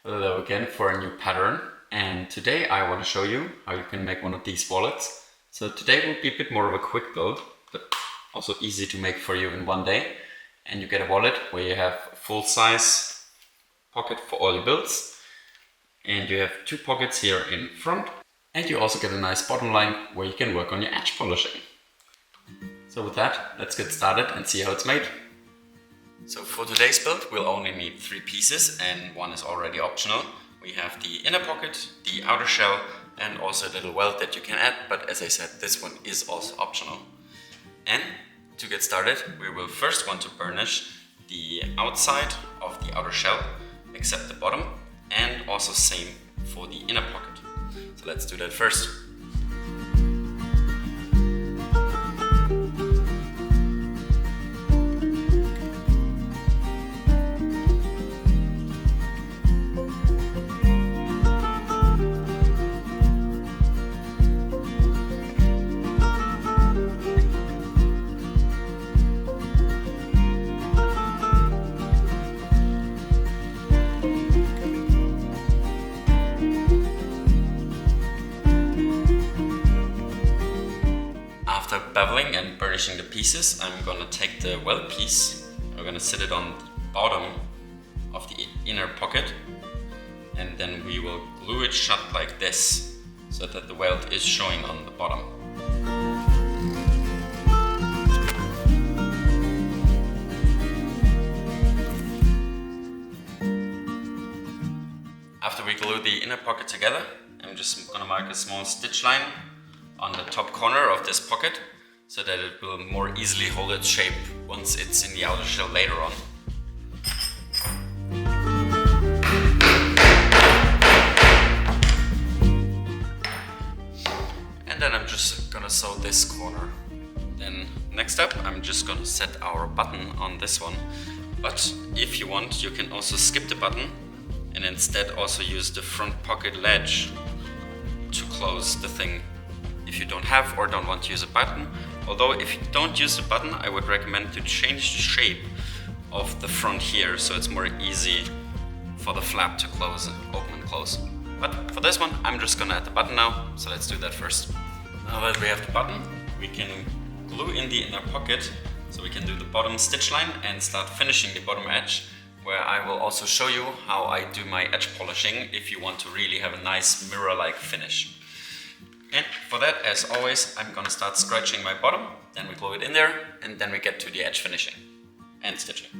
Hello again for a new pattern, and today I want to show you how you can make one of these wallets. So today will be a bit more of a quick build, but also easy to make for you in one day. And you get a wallet where you have a full-size pocket for all your builds, and you have two pockets here in front, and you also get a nice bottom line where you can work on your edge polishing. So with that, let's get started and see how it's made. So for today's build, we'll only need 3 pieces, and one is already optional. We have the inner pocket, the outer shell, and also a little welt that you can add, but as I said, this one is also optional. And to get started, we will first want to burnish the outside of the outer shell, except the bottom, and also same for the inner pocket. So let's do that first. After beveling and burnishing the pieces, I'm gonna take the welt piece, I'm gonna sit it on the bottom of the inner pocket, and then we will glue it shut like this, so that the welt is showing on the bottom. After we glue the inner pocket together, I'm just gonna mark a small stitch line on the top corner of this pocket, so that it will more easily hold its shape once it's in the outer shell later on. And then I'm just gonna sew this corner. Then next up, I'm just gonna set our button on this one. But if you want, you can also skip the button and instead also use the front pocket ledge to close the thing if you don't have or don't want to use a button. Although if you don't use the button, I would recommend to change the shape of the front here, so it's more easy for the flap to close, open and close. But for this one, I'm just gonna add the button now, so let's do that first. Now that we have the button, we can glue in the inner pocket, so we can do the bottom stitch line and start finishing the bottom edge, where I will also show you how I do my edge polishing if you want to really have a nice mirror-like finish. And for that, as always, I'm gonna start scratching my bottom, then we glue it in there, and then we get to the edge finishing and stitching.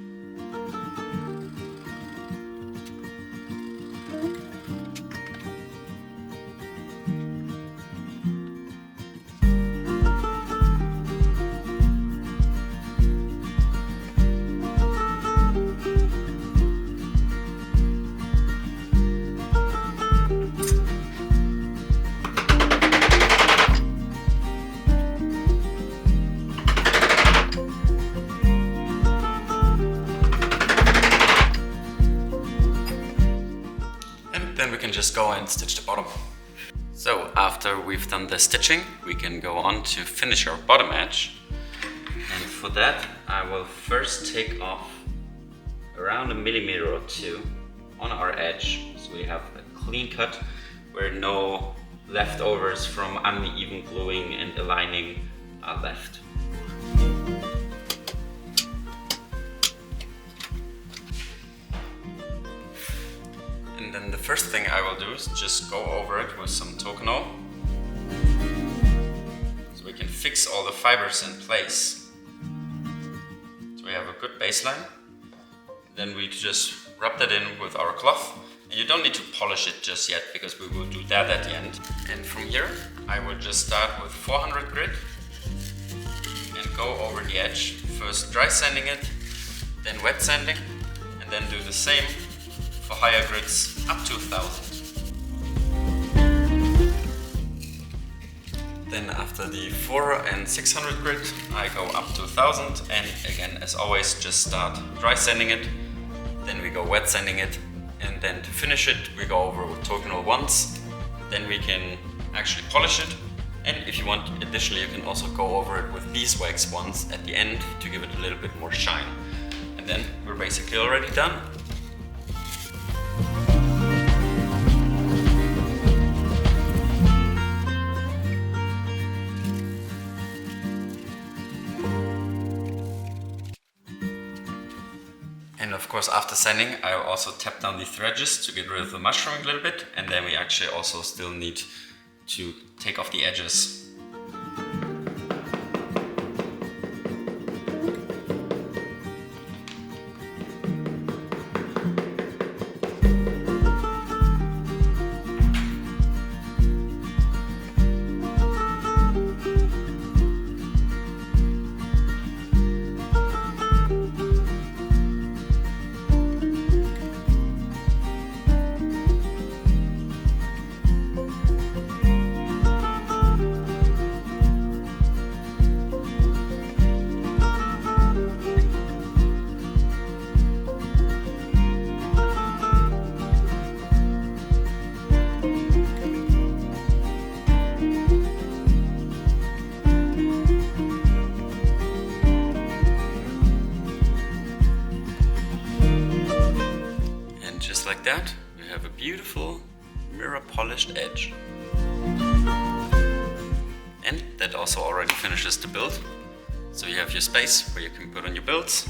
Then we can just go and stitch the bottom. So after we've done the stitching, we can go on to finish our bottom edge. And for that, I will first take off around 1 millimeter or 2 on our edge, so we have a clean cut where no leftovers from uneven gluing and aligning are left. And then the first thing I will do is just go over it with some Tocono, so we can fix all the fibers in place. So we have a good baseline. Then we just rub that in with our cloth. And you don't need to polish it just yet, because we will do that at the end. And from here, I will just start with 400 grit and go over the edge. First dry sanding it, then wet sanding, and then do the same for higher grits up to 1000. Then after the 400 and 600 grit, I go up to 1000, and again, as always, just start dry sanding it, then we go wet sanding it, and then to finish it, we go over with Tocono once, then we can actually polish it, and if you want, additionally, you can also go over it with beeswax once at the end to give it a little bit more shine. And then we're basically already done. course, after sanding, I also tap down the edges to get rid of the mushrooming a little bit, and then we actually also still need to take off the edges. Just like that, you have a beautiful mirror polished edge. And that also already finishes the build. So you have your space where you can put on your builds,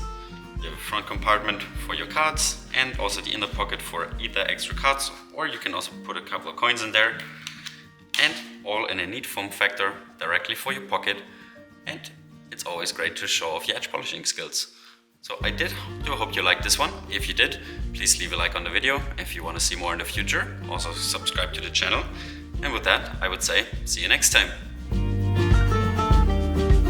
you have a front compartment for your cards, and also the inner pocket for either extra cards, or you can also put a couple of coins in there. And all in a neat form factor directly for your pocket. And it's always great to show off your edge polishing skills. So I do hope you liked this one. If you did, please leave a like on the video. If you want to see more in the future, also subscribe to the channel. And with that, I would say, see you next time.